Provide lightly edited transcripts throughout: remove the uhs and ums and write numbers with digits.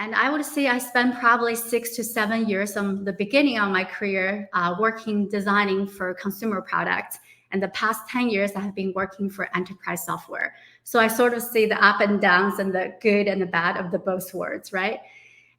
And I would say I spent probably 6 to 7 years from the beginning of my career working, designing for consumer products. And the past 10 years, I have been working for enterprise software. So I sort of see the up and downs and the good and the bad of the both worlds, right?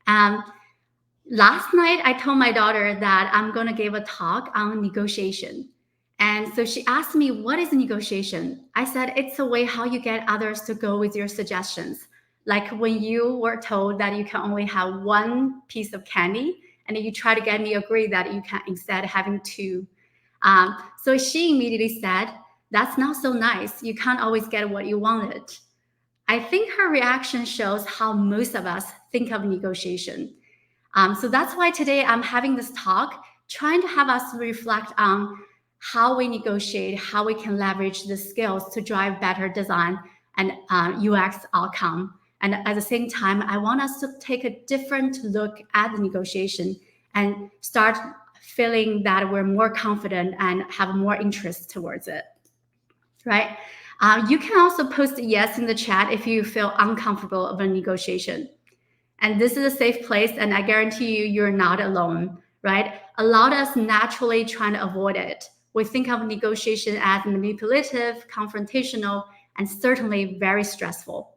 Last night, I told my daughter that I'm going to give a talk on negotiation. And so she asked me, what is negotiation? I said, it's a way how you get others to go with your suggestions. Like when you were told that you can only have one piece of candy, and you try to get me agree that you can instead having two. So she immediately said, that's not so nice. You can't always get what you wanted. I think her reaction shows how most of us think of negotiation. So that's why today I'm having this talk, trying to have us reflect on how we negotiate, how we can leverage the skills to drive better design and UX outcome. And at the same time, I want us to take a different look at the negotiation and start feeling that we're more confident and have more interest towards it, right? You can also post yes in the chat if you feel uncomfortable of a negotiation. And this is a safe place, and I guarantee you, you're not alone, right? A lot of us naturally trying to avoid it. We think of negotiation as manipulative, confrontational, and certainly very stressful,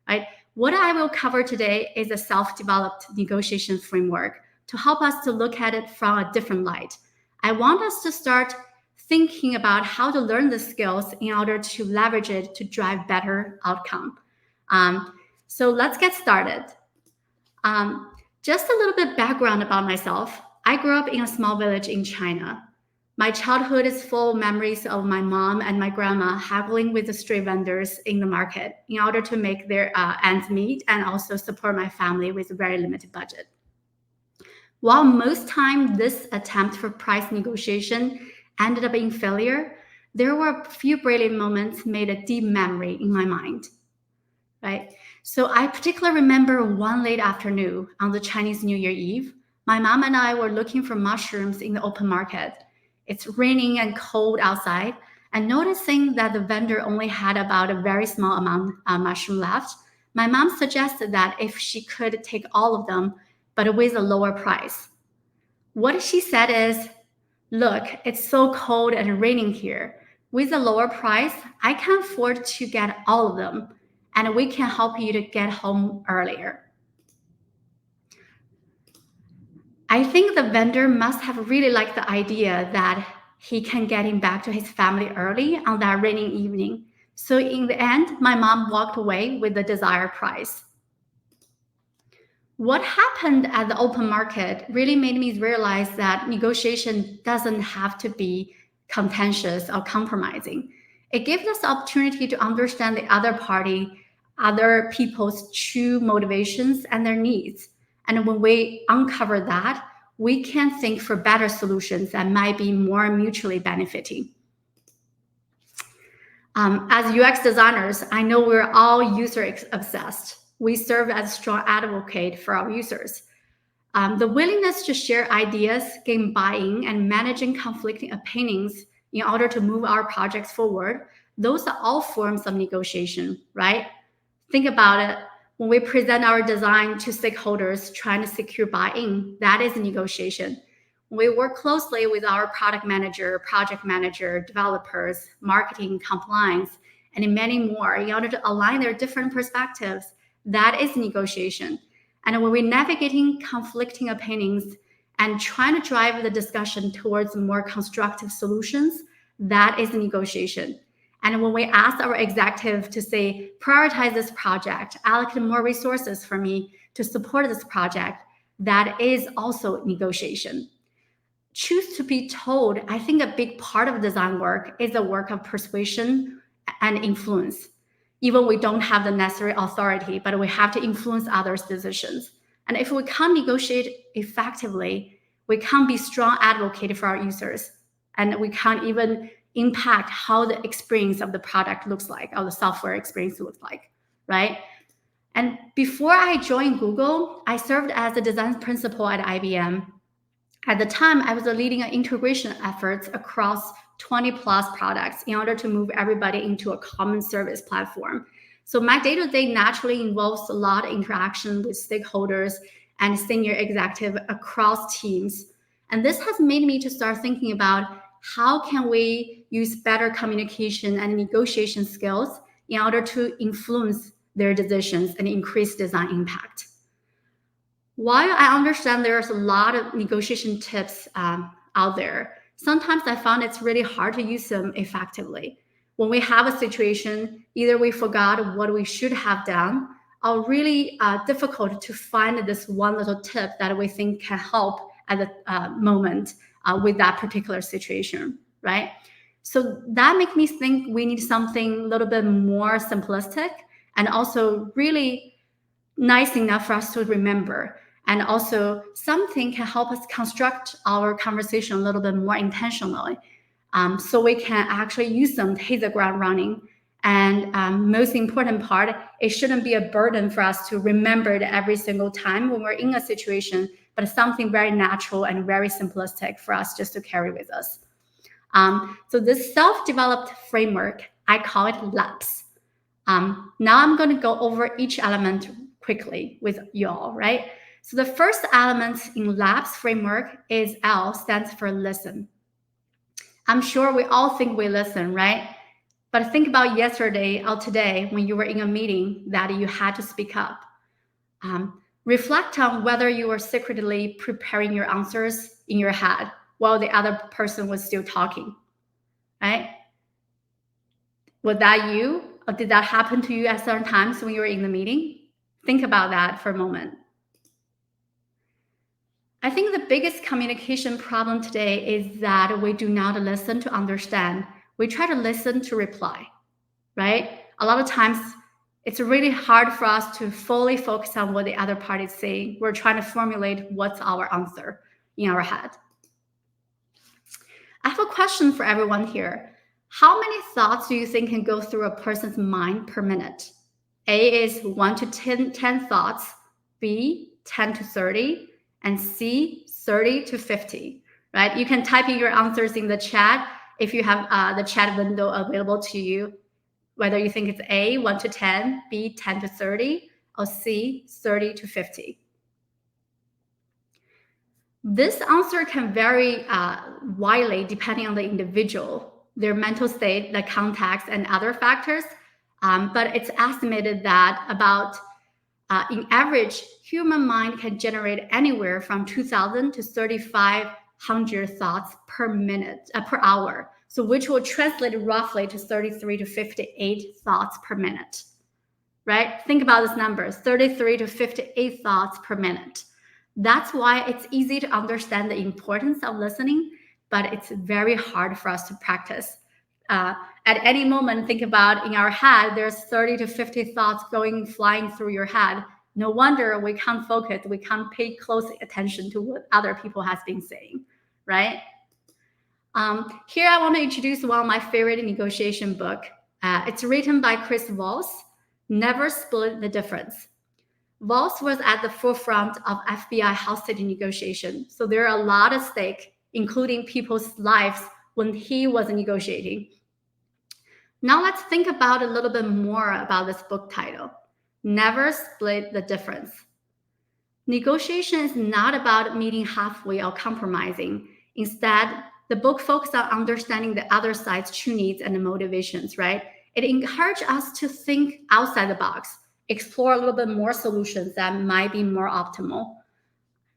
right? What I will cover today is a self-developed negotiation framework to help us to look at it from a different light. I want us to start thinking about how to learn the skills in order to leverage it to drive better outcome. So let's get started. Just a little bit background about myself. I grew up in a small village in China. My childhood is full of memories of my mom and my grandma haggling with the street vendors in the market in order to make their ends meet and also support my family with a very limited budget. While most time this attempt for price negotiation ended up being failure, there were a few brilliant moments made a deep memory in my mind, right? So I particularly remember one late afternoon on the Chinese New Year Eve, my mom and I were looking for mushrooms in the open market. It's raining and cold outside, and noticing that the vendor only had about a very small amount of mushroom left, my mom suggested that if she could take all of them, but with a lower price. What she said is, look, it's so cold and raining here. With a lower price, I can afford to get all of them, and we can help you to get home earlier. I think the vendor must have really liked the idea that he can get him back to his family early on that raining evening. So in the end, my mom walked away with the desired price. What happened at the open market really made me realize that negotiation doesn't have to be contentious or compromising. It gives us the opportunity to understand the other party, other people's true motivations and their needs. And when we uncover that, we can think for better solutions that might be more mutually benefiting. As UX designers, I know we're all user obsessed. We serve as a strong advocate for our users. The willingness to share ideas, gain buy-in, and managing conflicting opinions in order to move our projects forward, those are all forms of negotiation, right? Think about it. When we present our design to stakeholders trying to secure buy-in, that is a negotiation. When we work closely with our product manager, project manager, developers, marketing, compliance, and many more in order to align their different perspectives, that is negotiation. And when we're navigating conflicting opinions and trying to drive the discussion towards more constructive solutions, that is negotiation. And when we ask our executive to say, prioritize this project, allocate more resources for me to support this project, that is also negotiation. Truth to be told, I think a big part of design work is the work of persuasion and influence. Even we don't have the necessary authority, but we have to influence others' decisions. And if we can't negotiate effectively, we can't be strong advocate for our users. And we can't even impact how the experience of the product looks like, or the software experience looks like, right? And before I joined Google, I served as a design principal at IBM. At the time, I was leading an integration efforts across 20 plus products in order to move everybody into a common service platform. So my day-to-day naturally involves a lot of interaction with stakeholders and senior executive across teams. And this has made me to start thinking about how can we use better communication and negotiation skills in order to influence their decisions and increase design impact. While I understand there's a lot of negotiation tips out there, sometimes I found it's really hard to use them effectively. When we have a situation, either we forgot what we should have done, or really difficult to find this one little tip that we think can help at the moment with that particular situation, right? So that makes me think we need something a little bit more simplistic and also really nice enough for us to remember. And also something can help us construct our conversation a little bit more intentionally, so we can actually use them to hit the ground running. And most important part, it shouldn't be a burden for us to remember it every single time when we're in a situation, but something very natural and very simplistic for us just to carry with us. So this self-developed framework, I call it LAPS. Now I'm going to go over each element quickly with you all, right? So the first element in LAPS framework is L, stands for listen. I'm sure we all think we listen, right? But think about yesterday or today when you were in a meeting that you had to speak up. Reflect on whether you were secretly preparing your answers in your head while the other person was still talking, right? Was that you? Or did that happen to you at certain times when you were in the meeting? Think about that for a moment. I think the biggest communication problem today is that we do not listen to understand. We try to listen to reply, right? A lot of times it's really hard for us to fully focus on what the other party is saying. We're trying to formulate what's our answer in our head. I have a question for everyone here. How many thoughts do you think can go through a person's mind per minute? A is 1 to 10 thoughts, B 10 to 30, and C 30 to 50, right? You can type in your answers in the chat if you have the chat window available to you, whether you think it's A 1 to 10, B 10 to 30, or C 30 to 50. This answer can vary widely depending on the individual, their mental state, the context, and other factors. But it's estimated that about, in average, human mind can generate anywhere from 2,000 to 3,500 thoughts per minute, per hour. So which will translate roughly to 33 to 58 thoughts per minute, right? Think about this number, 33 to 58 thoughts per minute. That's why it's easy to understand the importance of listening, but it's very hard for us to practice. At any moment, think about in our head, there's 30 to 50 thoughts flying through your head. No wonder we can't focus, we can't pay close attention to what other people has been saying, right? Here I want to introduce one of my favorite negotiation book. It's written by Chris Voss, Never Split the Difference. Voss was at the forefront of FBI hostage negotiation. So there are a lot at stake, including people's lives when he was negotiating. Now let's think about a little bit more about this book title, Never Split the Difference. Negotiation is not about meeting halfway or compromising. Instead, the book focuses on understanding the other side's true needs and motivations, right? It encourages us to think outside the box, explore a little bit more solutions that might be more optimal.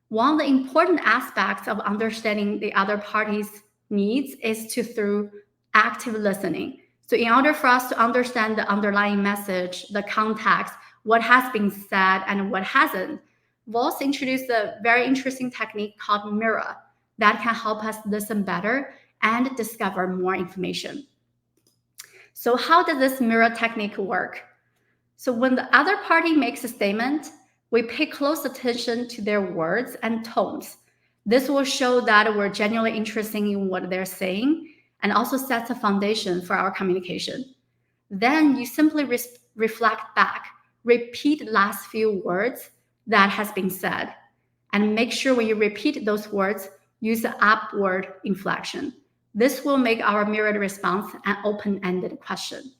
One of the important aspects of understanding the other party's needs is through active listening. So in order for us to understand the underlying message, the context, what has been said and what hasn't, Voss introduced a very interesting technique called mirror that can help us listen better and discover more information. So how does this mirror technique work? So when the other party makes a statement, we pay close attention to their words and tones. This will show that we're genuinely interested in what they're saying and also sets a foundation for our communication. Then you simply reflect back, repeat the last few words that has been said, and make sure when you repeat those words, use the upward inflection. This will make our mirrored response an open-ended question.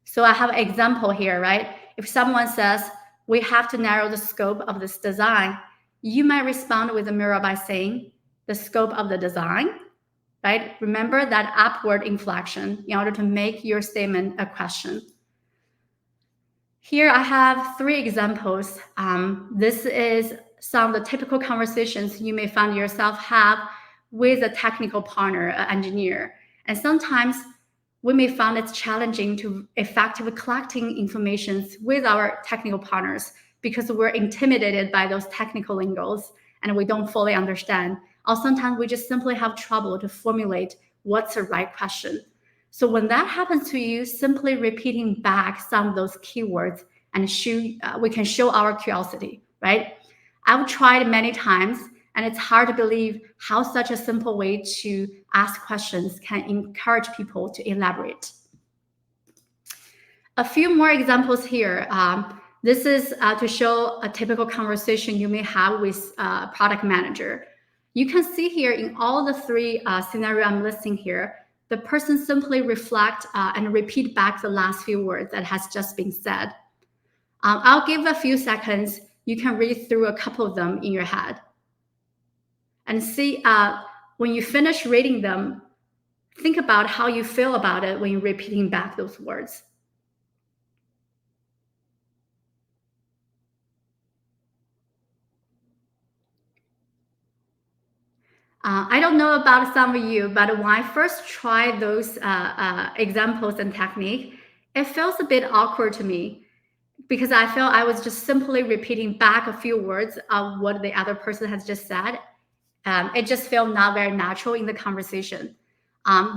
So I have an example here, right? If someone says, we have to narrow the scope of this design, you might respond with a mirror by saying, the scope of the design, right? Remember that upward inflection in order to make your statement a question. Here I have 3 examples. This is some of the typical conversations you may find yourself have with a technical partner, an engineer. And sometimes we may find it's challenging to effectively collecting information with our technical partners because we're intimidated by those technical lingos and we don't fully understand. Or sometimes we just simply have trouble to formulate what's the right question. So when that happens to you, simply repeating back some of those keywords and we can show our curiosity, right? I've tried many times, and it's hard to believe how such a simple way to ask questions can encourage people to elaborate. A few more examples here. This is to show a typical conversation you may have with a product manager. You can see here in all the 3 scenarios I'm listing here, the person simply reflect and repeat back the last few words that has just been said. I'll give a few seconds. You can read through a couple of them in your head. And see, when you finish reading them, think about how you feel about it when you're repeating back those words. I don't know about some of you, but when I first tried those examples and technique, it feels a bit awkward to me because I felt I was just simply repeating back a few words of what the other person has just said. It just felt not very natural in the conversation.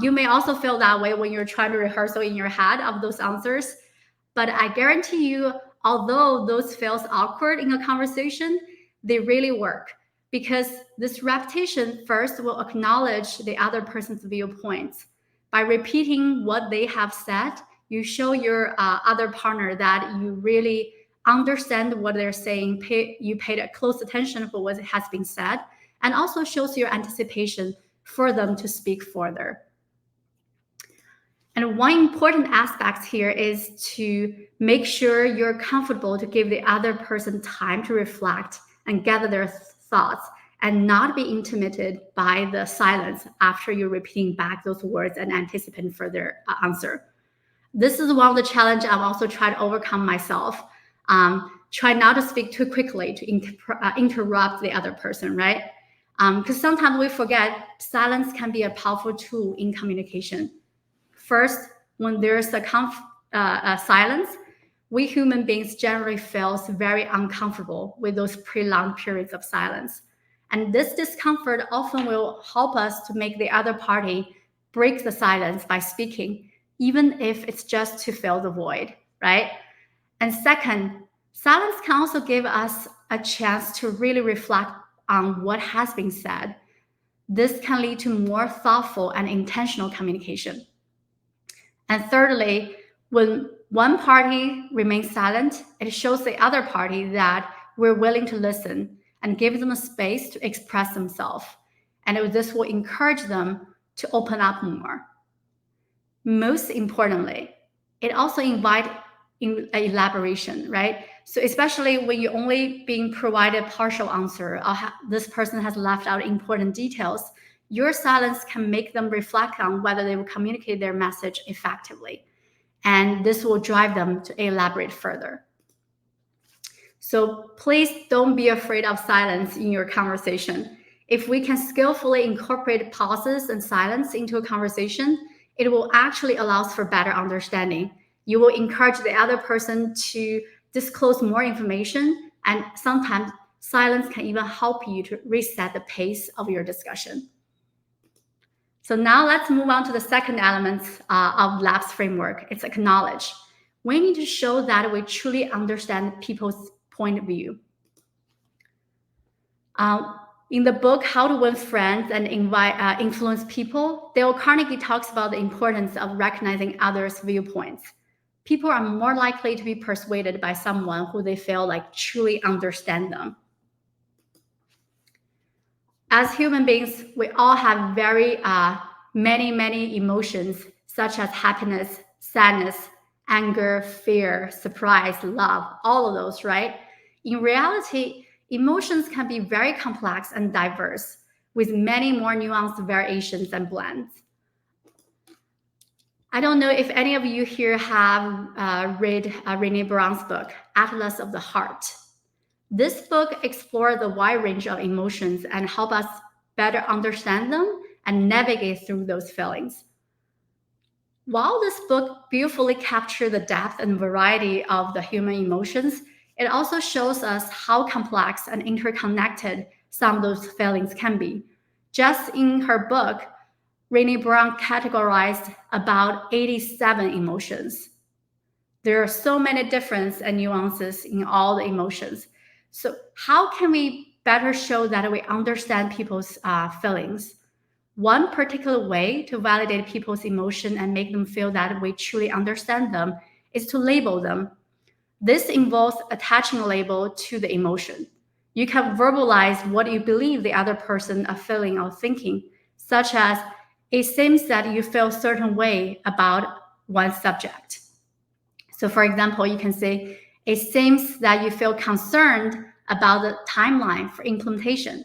You may also feel that way when you're trying to rehearsal in your head of those answers, but I guarantee you, although those feels awkward in a conversation, they really work. Because this repetition first will acknowledge the other person's viewpoints. By repeating what they have said, you show your other partner that you really understand what they're saying, you paid close attention for what has been said, and also shows your anticipation for them to speak further. And one important aspect here is to make sure you're comfortable to give the other person time to reflect and gather their thoughts and not be intimidated by the silence after you're repeating back those words and anticipating further answer. This is one of the challenges I've also tried to overcome myself. Try not to speak too quickly to interrupt the other person, right? Because sometimes we forget silence can be a powerful tool in communication. First, when there's a silence, we human beings generally feel very uncomfortable with those prolonged periods of silence. And this discomfort often will help us to make the other party break the silence by speaking, even if it's just to fill the void, right? And second, silence can also give us a chance to really reflect on what has been said. This can lead to more thoughtful and intentional communication. And thirdly, when one party remains silent, it shows the other party that we're willing to listen and give them a space to express themselves. And this will encourage them to open up more. Most importantly, it also invites elaboration, right? So especially when you're only being provided partial answer or this person has left out important details, your silence can make them reflect on whether they will communicate their message effectively. And this will drive them to elaborate further. So please don't be afraid of silence in your conversation. If we can skillfully incorporate pauses and silence into a conversation, it will actually allow for better understanding. You will encourage the other person to disclose more information, and sometimes silence can even help you to reset the pace of your discussion. So now let's move on to the second element of LAPS framework. It's acknowledge. We need to show that we truly understand people's point of view. In the book, How to Win Friends and Influence People, Dale Carnegie talks about the importance of recognizing others' viewpoints. People are more likely to be persuaded by someone who they feel like truly understand them. As human beings, we all have very many emotions, such as happiness, sadness, anger, fear, surprise, love, all of those, right? In reality, emotions can be very complex and diverse, with many more nuanced variations and blends. I don't know if any of you here have read Brené Brown's book, Atlas of the Heart. This book explores the wide range of emotions and help us better understand them and navigate through those feelings. While this book beautifully captures the depth and variety of the human emotions, it also shows us how complex and interconnected some of those feelings can be. Just in her book, Brené Brown categorized about 87 emotions. There are so many differences and nuances in all the emotions. So how can we better show that we understand people's feelings? One particular way to validate people's emotion and make them feel that we truly understand them is to label them. This involves attaching a label to the emotion. You can verbalize what you believe the other person are feeling or thinking, such as, it seems that you feel a certain way about one subject. So for example, you can say, it seems that you feel concerned about the timeline for implementation.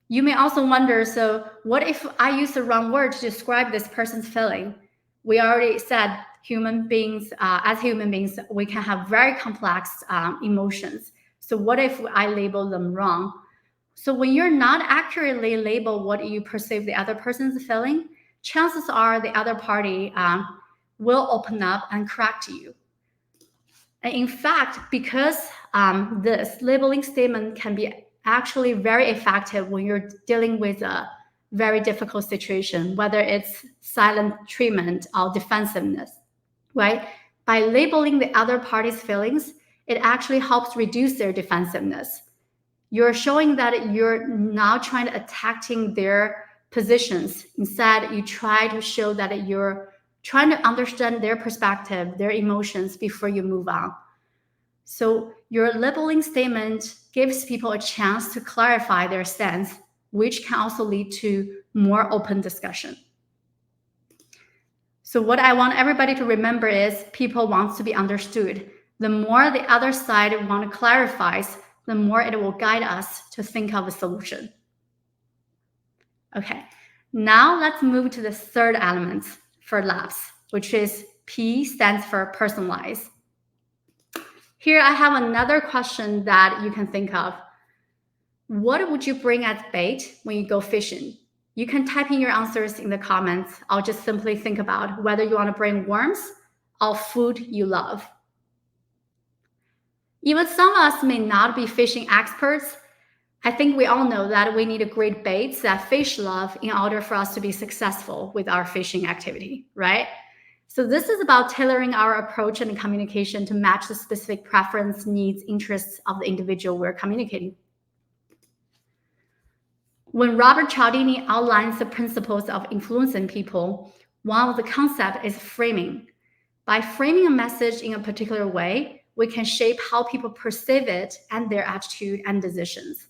You may also wonder, so what if I use the wrong word to describe this person's feeling? We already said human beings, as human beings, we can have very complex emotions. So what if I label them wrong? So when you're not accurately label what you perceive the other person's feeling, chances are the other party will open up and correct you. And in fact, because this labeling statement can be actually very effective when you're dealing with a very difficult situation, whether it's silent treatment or defensiveness, right? By labeling the other party's feelings, it actually helps reduce their defensiveness. You're showing that you're now trying to attacking their positions. Instead, you try to show that you're trying to understand their perspective, their emotions before you move on. So your labeling statement gives people a chance to clarify their stance, which can also lead to more open discussion. So what I want everybody to remember is people want to be understood. The more the other side want to clarify, the more it will guide us to think of a solution. Okay, now let's move to the third element for labs, which is P stands for personalize. Here I have another question that you can think of. What would you bring as bait when you go fishing? You can type in your answers in the comments. I'll just simply think about whether you want to bring worms or food you love. Even some of us may not be fishing experts. I think we all know that we need a great baits that fish love in order for us to be successful with our fishing activity, right? So this is about tailoring our approach and communication to match the specific preference, needs, interests of the individual we're communicating. When Robert Cialdini outlines the principles of influencing people, one of the concepts is framing. By framing a message in a particular way, we can shape how people perceive it and their attitude and decisions.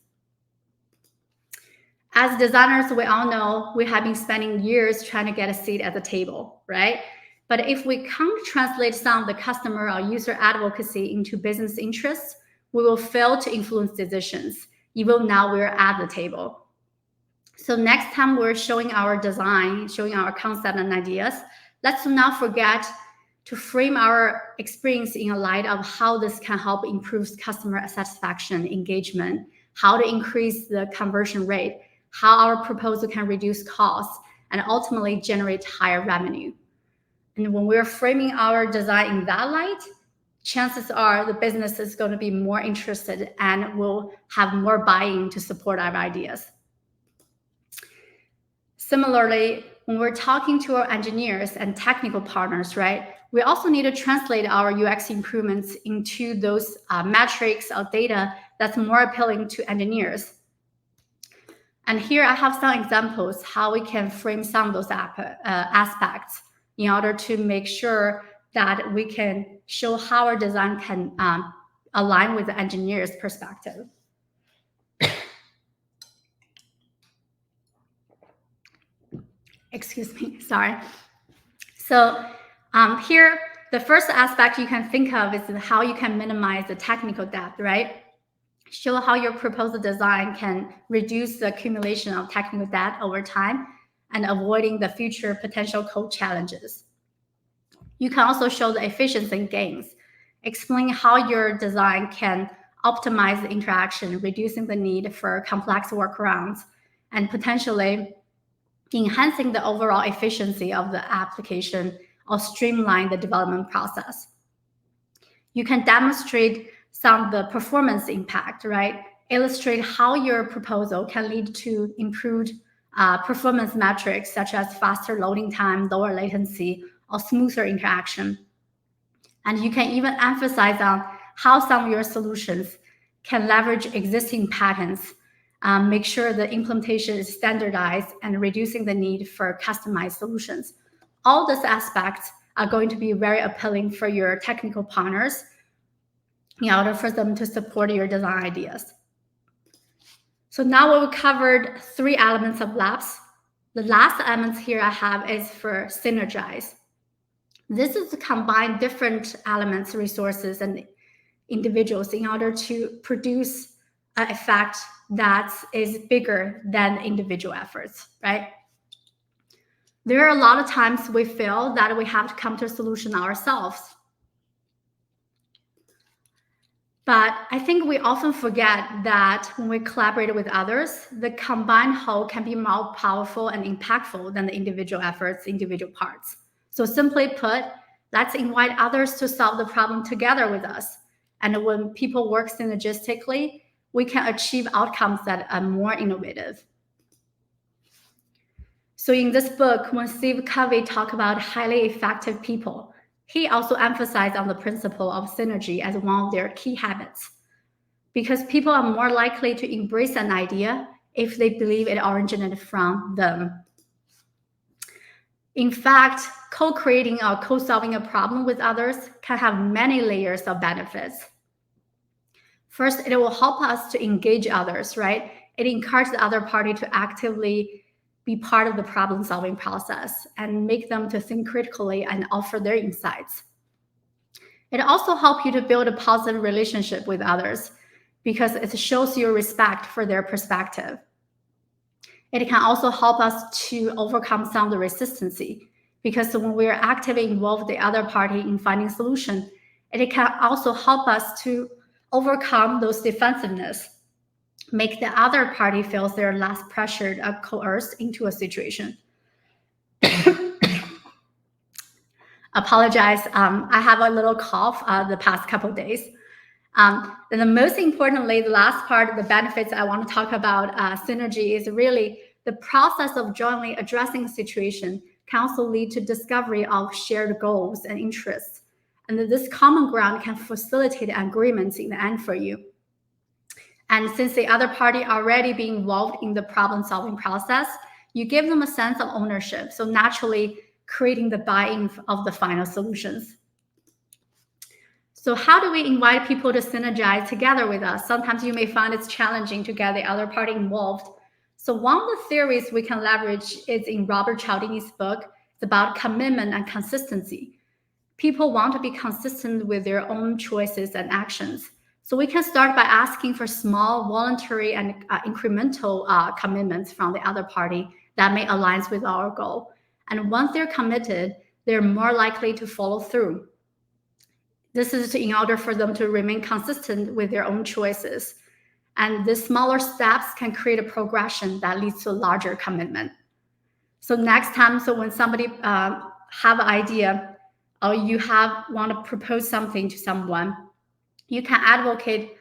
As designers, we all know we have been spending years trying to get a seat at the table, right? But if we can't translate some of the customer or user advocacy into business interests, we will fail to influence decisions, even now we're at the table. So next time we're showing our design, showing our concept and ideas, let's not forget to frame our experience in a light of how this can help improve customer satisfaction, engagement, how to increase the conversion rate, how our proposal can reduce costs, and ultimately generate higher revenue. And when we're framing our design in that light, chances are the business is going to be more interested and will have more buy-in to support our ideas. Similarly, when we're talking to our engineers and technical partners, right, we also need to translate our UX improvements into those metrics or data that's more appealing to engineers. And here I have some examples how we can frame some of those aspects in order to make sure that we can show how our design can align with the engineer's perspective. Excuse me, sorry. So here the first aspect you can think of is how you can minimize the technical debt, right? Show how your proposal design can reduce the accumulation of technical debt over time and avoiding the future potential code challenges. You can also show the efficiency gains, explain how your design can optimize the interaction, reducing the need for complex workarounds, and potentially enhancing the overall efficiency of the application or streamline the development process. You can demonstrate some of the performance impact, right? Illustrate how your proposal can lead to improved performance metrics such as faster loading time, lower latency, or smoother interaction. And you can even emphasize on how some of your solutions can leverage existing patterns, make sure the implementation is standardized, and reducing the need for customized solutions. All these aspects are going to be very appealing for your technical partners in order for them to support your design ideas. So now we've covered 3 elements of labs. The last element here I have is for synergize. This is to combine different elements, resources, and individuals in order to produce an effect that is bigger than individual efforts, right? There are a lot of times we feel that we have to come to a solution ourselves. But I think we often forget that when we collaborate with others, the combined whole can be more powerful and impactful than the individual efforts, individual parts. So simply put, let's invite others to solve the problem together with us. And when people work synergistically, we can achieve outcomes that are more innovative. So in this book, when Steve Covey talked about highly effective people, he also emphasized on the principle of synergy as one of their key habits, because people are more likely to embrace an idea if they believe it originated from them. In fact, co-creating or co-solving a problem with others can have many layers of benefits. First, it will help us to engage others, right? It encourages the other party to actively be part of the problem-solving process and make them to think critically and offer their insights. It also helps you to build a positive relationship with others because it shows your respect for their perspective. It can also help us to overcome some of the resistance because when we are actively involved the other party in finding solution, it can also help us to overcome those defensiveness, make the other party feels they're less pressured or coerced into a situation. Apologize, I have a little cough the past couple of days. And the most importantly, the last part of the benefits I want to talk about synergy is really the process of jointly addressing a situation can also lead to discovery of shared goals and interests. And this common ground can facilitate agreements in the end for you. And since the other party already being involved in the problem-solving process, you give them a sense of ownership. So naturally creating the buy-in of the final solutions. So how do we invite people to synergize together with us? Sometimes you may find it's challenging to get the other party involved. So one of the theories we can leverage is in Robert Cialdini's book. It's about commitment and consistency. People want to be consistent with their own choices and actions. So we can start by asking for small, voluntary, and incremental commitments from the other party that may align with our goal. And once they're committed, they're more likely to follow through. This is in order for them to remain consistent with their own choices. And the smaller steps can create a progression that leads to a larger commitment. So next time, so when somebody have an idea or you want to propose something to someone, you can advocate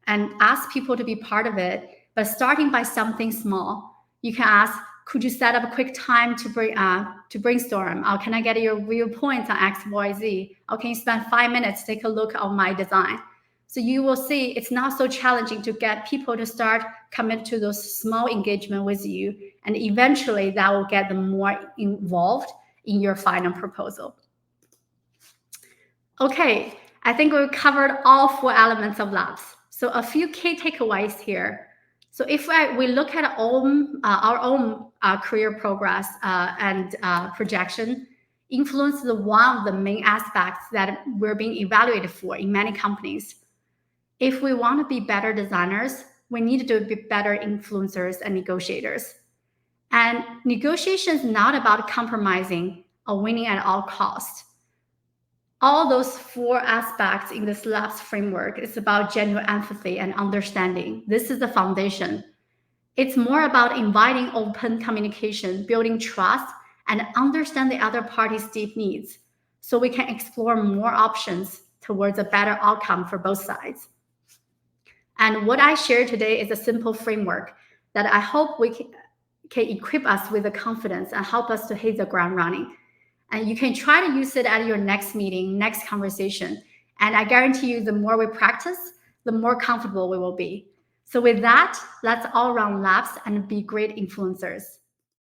and ask people to be part of it, but starting by something small. You can ask, could you set up a quick time to brainstorm? Or can I get your viewpoints on X, Y, Z? Or can you spend 5 minutes, take a look at my design? So you will see it's not so challenging to get people to start commit to those small engagement with you. And eventually that will get them more involved in your final proposal. Okay, I think we've covered all 4 elements of labs. So a few key takeaways here. So if we look at our own career progress and projection, Influence is one of the main aspects that we're being evaluated for in many companies. If we want to be better designers, we need to be better influencers and negotiators. And negotiation is not about compromising or winning at all costs. All those 4 aspects in the SLAPS framework is about genuine empathy and understanding. This is the foundation. It's more about inviting open communication, building trust, and understand the other party's deep needs so we can explore more options towards a better outcome for both sides. And what I shared today is a simple framework that I hope we can equip us with the confidence and help us to hit the ground running. And you can try to use it at your next meeting, next conversation. And I guarantee you, the more we practice, the more comfortable we will be. So with that, let's all run laps and be great influencers.